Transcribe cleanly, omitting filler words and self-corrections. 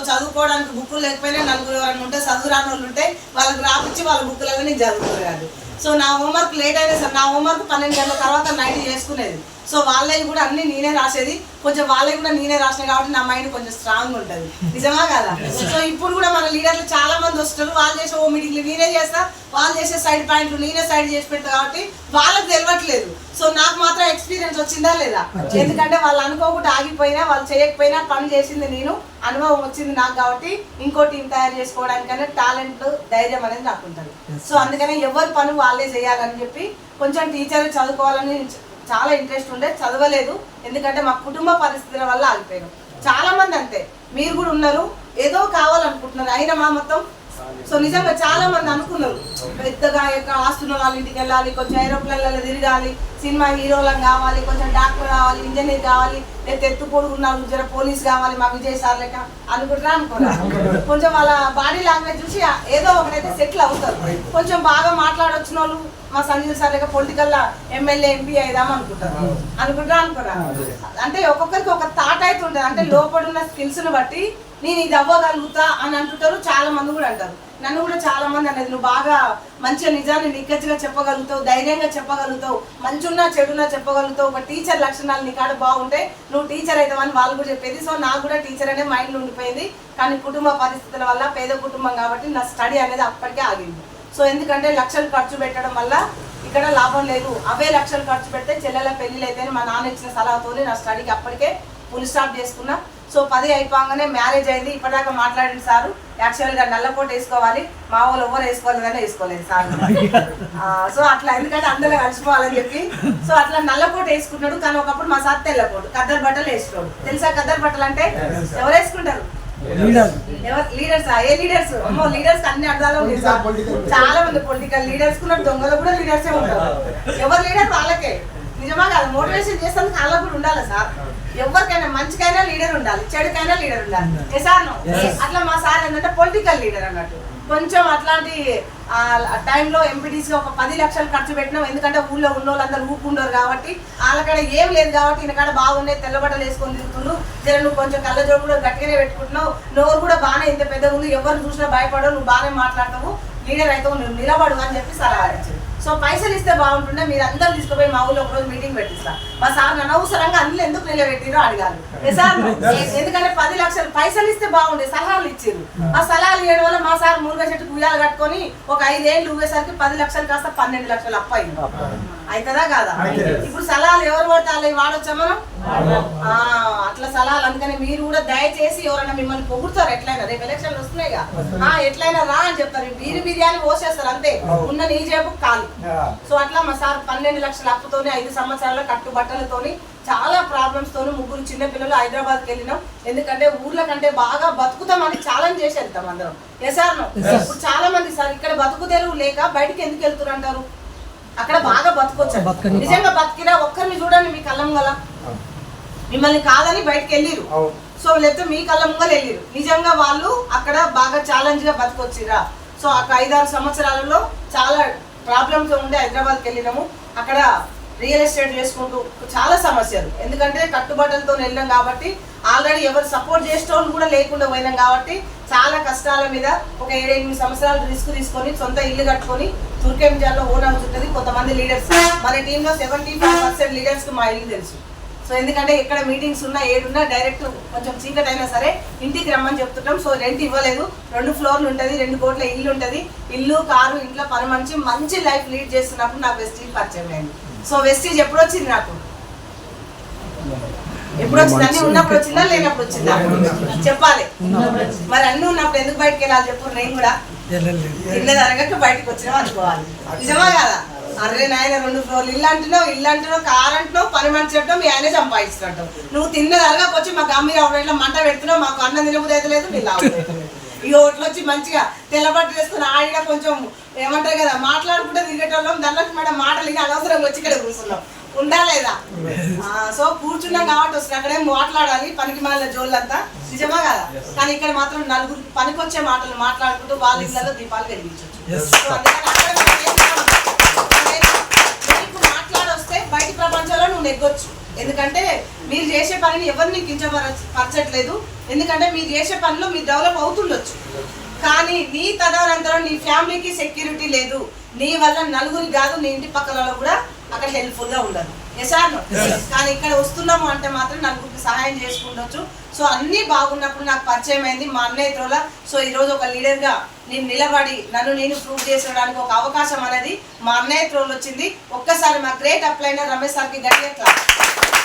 చదువుకోవడానికి బుక్కులు లేకపోయినా నలుగురు ఎవరైనా ఉంటే చదువు రాని వాళ్ళు ఉంటే వాళ్ళకి రాపిచ్చి వాళ్ళ బుక్కులలో నేను చదువుకోలేదు. సో నా హోంవర్క్ లేట్ అయినా సార్ నా హోంవర్క్ 12 గంటల తర్వాత నైట్ చేసుకునేది. సో వాళ్ళవి కూడా అన్ని నేనే రాసేది, కొంచెం వాళ్ళవి కూడా నేనే రాసిన కాబట్టి నా మైండ్ కొంచెం స్ట్రాంగ్ ఉంటుంది. నిజమా కదా? సో ఇప్పుడు కూడా మన లీడర్లు చాలా మంది వస్తారు, వాళ్ళు చేసే ఓ మీటింగ్లు నేనే చేస్తా, వాళ్ళు చేసే సైడ్ పాయింట్లు నేనే సైడ్ చేసి పెడతా కాబట్టి వాళ్ళకి తెలియట్లేదు. సో నాకు మాత్రం ఎక్స్పీరియన్స్ వచ్చిందా లేదా, ఎందుకంటే వాళ్ళు అనుకోకుండా ఆగిపోయినా వాళ్ళు చేయకపోయినా పని చేసింది నేను, అనుభవం వచ్చింది నాకు కాబట్టి ఇంకో టీం తయారు చేసుకోవడానికైనా టాలెంట్ ధైర్యం అనేది నాకు ఉంటుంది. సో అందుకనే ఎవరి పని వాళ్ళే చేయాలని చెప్పి కొంచెం టీచర్ చదువుకోవాలని చాలా ఇంట్రెస్ట్ ఉండే, చదవలేదు ఎందుకంటే మా కుటుంబ పరిస్థితుల వల్ల ఆగిపోయాను. చాలా మంది అంతే, మీరు కూడా ఉన్నారు, ఏదో కావాలనుకుంటున్నారు అయినా మా మొత్తం. సో నిజంగా చాలా మంది అనుకున్నారు పెద్దగా ఆస్తున్న వాళ్ళ ఇంటికి వెళ్ళాలి, కొంచెం ఏరోప్లేన్లలో తిరగాలి, సినిమా హీరోలను కావాలి, కొంచెం డాక్టర్ కావాలి, ఇంజనీర్ కావాలి, లేదా ఎత్తు పొడుగున్నారు జర పోలీస్ కావాలి మా విజయ్ సార్ లెక్క అనుకుంటారా అనుకున్నారు. కొంచెం వాళ్ళ బాడీ లాంగ్వేజ్ చూసి ఏదో ఒకటైతే సెటిల్ అవుతారు. కొంచెం బాగా మాట్లాడొచ్చిన వాళ్ళు మా సంజీవ్ సార్ లెక్క పొలిటికల్ ఎమ్మెల్యే ఎంపీ అయిదాం అనుకుంటారు. అనుకున్నా అంటే ఒక్కొక్కరికి ఒక థాట్ అయితే ఉంటుంది, అంటే లోపడున్న స్కిల్స్ ను బట్టి నేను ఇది అవ్వగలుగుతా అని అంటుంటారు. చాలా మంది కూడా అంటారు, నన్ను కూడా చాలా మంది అనేది నువ్వు బాగా మంచిగా నిజాన్ని నిక్కచ్చిగా చెప్పగలుగుతావు, ధైర్యంగా చెప్పగలుగుతావు, మంచున్నా చెడున్నా చెప్పగలుగుతావు, ఒక టీచర్ లక్షణాలు నీ కాడ బాగుంటే నువ్వు టీచర్ అవుతావని వాళ్ళు కూడా చెప్పేది. సో నాకు కూడా టీచర్ అనే మైండ్లో ఉండిపోయింది. కానీ కుటుంబ పరిస్థితుల వల్ల పేద కుటుంబం కాబట్టి నా స్టడీ అనేది అప్పటికే ఆగింది. సో ఎందుకంటే లక్షలు ఖర్చు పెట్టడం వల్ల ఇక్కడ లాభం లేదు, అవే లక్షలు ఖర్చు పెడితే చెల్లెల పెళ్ళిళ్ళు అయితే మా నాన్న ఇచ్చిన సలహాతో నా స్టడీకి అప్పటికే ఫుల్ స్టాప్ చేసుకున్నా. సో 10 అయిపోగానే మ్యారేజ్ అయింది. ఇప్పటిదాకా మాట్లాడిన సారు యాక్చువల్గా నల్లకోట వేసుకోవాలి, మా వాళ్ళు ఎవరు వేసుకోవాలి కానీ వేసుకోలేదు సార్. సో అట్లా ఎందుకంటే అందరూ కలిసిపోవాలని చెప్పి సో అట్లా నల్లకోట వేసుకుంటాడు. కానీ ఒకప్పుడు మా సార్ తెల్లకోటు కద్దరు బట్టలు వేసుకోడు. తెలుసా కద్దరు బట్టలు అంటే ఎవరు వేసుకుంటారు? లీడర్స్. ఏ లీడర్స్? అమ్మో లీడర్స్ అన్ని అర్థాలు ఉన్నాయి సార్. చాలా మంది పొలిటికల్ లీడర్స్ కూడా దొంగలు కూడా లీడర్సే ఉంటారు. ఎవరు లీడర్ వాళ్ళకే. నిజమా కాదు? మోటివేషన్ చేసేందుకు వాళ్ళకు కూడా ఉండాలి సార్. ఎవరికైనా మంచికైనా లీడర్ ఉండాలి, చెడుకైనా లీడర్ ఉండాలి. సార్ అట్లా మా సార్ ఏంటంటే పొలిటికల్ లీడర్ అన్నట్టు. కొంచెం అట్లాంటి టైంలో ఎంపీటీసీ ఒక 10 లక్షలు ఖర్చు పెట్టినాం. ఎందుకంటే ఊళ్ళో ఉన్న వాళ్ళందరూ ఊపుకుంటారు కాబట్టి వాళ్ళకాడ ఏం లేదు కాబట్టి ఈయనకాడ బాగున్నాయి, తెల్లబట్టలు వేసుకొని తిరుగుతుండ్రు. జర నువ్వు కొంచెం కళ్ళజోడు కూడా గట్టిగానే పెట్టుకుంటున్నావు, నోరు కూడా బాగానే ఇంత పెద్దగా ఉంది, ఎవరు చూసినా భయపడవు, నువ్వు బాగానే మాట్లాడతావు, లీడర్ అయితే నువ్వు నిలబడు అని చెప్పి సలహా ఇచ్చింది. సో పైసలు ఇస్తే బాగుంటుండే, మీరు అందరూ తీసుకుపోయి మా ఊళ్ళో ఒకరోజు మీటింగ్ పెట్టిస్తా. మా సార్ నన్ను అవసరంగా అన్ని ఎందుకు నిలబెట్టిరో అడిగారు సార్. ఎందుకంటే 10 లక్షలు పైసలు ఇస్తే బాగుండే, సలహాలు ఇచ్చారు. ఆ సలహాలు ఇవ్వడం వల్ల మా సార్ మురుగ చెట్టుకు ఉయ్యాలు కట్టుకొని ఒక 5 ఏళ్ళు ఊగేసరికి 10 లక్షలు కాస్త 12 లక్షలు అప్పు అయింది. అవుతుందా కాదా? ఇప్పుడు సలహాలు ఎవరు పడితే అలా వాడొచ్చా మనం? అట్లా సలహాలు. అందుకని మీరు కూడా దయచేసి ఎవరైనా మిమ్మల్ని పొగుడుతారు ఎట్లయినా, రేపు ఎలక్షన్లు వస్తున్నాయిగా, ఎట్లయినా రా అని చెప్తారు, బిర్యానీ పోసేస్తారు అంతే, ఉన్న నీ జేబు కాదు. సో అట్లా మా సార్ 12 లక్షల అప్పుతోని 5 సంవత్సరాల కట్టుబట్టలతోని చాలా ప్రాబ్లమ్స్ తోని 3 చిన్న పిల్లలు హైదరాబాద్కి వెళ్ళినాం. ఎందుకంటే ఊర్ల కంటే బాగా బతుకుతామని ఛాలెంజ్ చేసి వెళ్తాం అందరం. సార్ ఇప్పుడు చాలా మంది సార్ ఇక్కడ బతుకు తెరువు లేక బయటికి ఎందుకు వెళ్తున్నారు అంటారు, అక్కడ బాగా బతుకొచ్చారు. నిజంగా బతికిరా ఒక్కరిని చూడండి మీ కళ్ళం గల, మిమ్మల్ని కాదని బయటకు వెళ్ళిరు. సో లేకపోతే మీ కళ్ళ ముంగలు వెళ్ళిరు. నిజంగా వాళ్ళు అక్కడ బాగా ఛాలెంజ్ గా బతుకొచ్చిరా. సో ఒక 5-6 సంవత్సరాలలో చాలా ప్రాబ్లమ్స్ ఉండే హైదరాబాద్కి వెళ్ళినాము. అక్కడ రియల్ ఎస్టేట్ చేసుకుంటూ చాలా సమస్యలు, ఎందుకంటే కట్టుబట్టలతో వెళ్ళాం కాబట్టి ఆల్రెడీ ఎవరు సపోర్ట్ చేసేటోళ్ళు కూడా లేకుండా పోయినాం కాబట్టి చాలా కష్టాల మీద ఒక 7-8 సంవత్సరాలు రిస్క్ తీసుకొని సొంత ఇల్లు కట్టుకొని తుర్కెంజాల్లో ఓన్ హౌస్ ఉంటుంది. కొంతమంది లీడర్స్ మన టీంలో 75% లీడర్స్కి మా ఇల్లు తెలుసు. సో ఎందుకంటే ఎక్కడ మీటింగ్స్ ఉన్నా ఏడున్నా డైరెక్ట్ కొంచెం చీకటి అయినా సరే ఇంటికి రమ్మని చెప్తుంటాం. సో రెంట్ ఇవ్వలేదు, 2 ఫ్లోర్లు ఉంటుంది, 2 కోట్ల ఇల్లు ఉంటుంది, ఇల్లు కారు ఇంట్లో పని మంచి లైఫ్ లీడ్ చేస్తున్నప్పుడు నాకు వెస్టీజ్ పరిచయం అయింది. సో వెస్టీజ్ ఎప్పుడు వచ్చింది నాకు, ఎప్పుడు వచ్చింది? అన్ని ఉన్నప్పుడు వచ్చిందా లేనప్పుడు వచ్చిందా చెప్పాలి. మరి అన్ని ఉన్నప్పుడు ఎందుకు బయటకు వెళ్ళాలి చెప్పు? నేను కూడా తిన్నది అరగక బయటకు వచ్చినా అనుకోవాలి. నిజమా కదా? అరే నాయన 2 ఫ్లోర్లు ఇల్లు అంటున్నావు, కారు అంటున్నావు, పని మనిషి చెప్పడం మీ ఆయనే సంపాదిస్తుంటావు. నువ్వు తిన్నది అరగకొచ్చి మాకు అమ్మి ఇట్లా మంట పెడుతున్నావు, మాకు అన్నం తినబుద్ధి అయితే లేదు, నీ లాభం ఈ ఓట్లు వచ్చి మంచిగా తెల్లబట్టు వేసుకుని ఆడిగా కొంచెం ఏమంటారు కదా మాట్లాడుకుంటే తిరిగేటోళ్ళం. దాంట్లో మేడం మాటలు ఇక అనవసరంగా వచ్చి ఇక్కడ కూర్చున్నాం, ఉందా లేదా? సో కూర్చున్నాం కాబట్టి వస్తుంది, అక్కడేం మాట్లాడాలి పనికి మాలిన జోళ్ళంతా. నిజమా కదా? కానీ ఇక్కడ మాత్రం నలుగురు పనికొచ్చే మాటలు మాట్లాడుకుంటూ వాళ్ళ ఇళ్ళలో దీపాలు వెలిగించవచ్చు. మాట్లాడొస్తే బయట ప్రపంచంలో నువ్వు నెగ్గొచ్చు. ఎందుకంటే మీరు చేసే పనిని ఎవరిని కించపరచట్లేదు. ఎందుకంటే మీరు చేసే పనిలో మీరు డెవలప్ అవుతుండొచ్చు, కానీ నీ తదనంతరం నీ ఫ్యామిలీకి సెక్యూరిటీ లేదు. నీ వల్ల నలుగురికి కాదు, నీ ఇంటి పక్కల కూడా అక్కడ హెల్ప్ఫుల్గా ఉండదు. కానీ ఇక్కడ వస్తున్నాము అంటే మాత్రం నలుగురికి సహాయం చేసుకుండొచ్చు. సో అన్నీ బాగున్నప్పుడు నాకు పరిచయం అయింది మా అన్నయ్య త్రోలా. సో ఈరోజు ఒక లీడర్గా నేను నిలబడి నేను ప్రూవ్ చేసుకోవడానికి ఒక అవకాశం అనేది మా అన్నయ్య త్రోల్ వచ్చింది. ఒక్కసారి మా గ్రేట్ అప్లైనర్ రమేష్ సార్కి గట్టిగా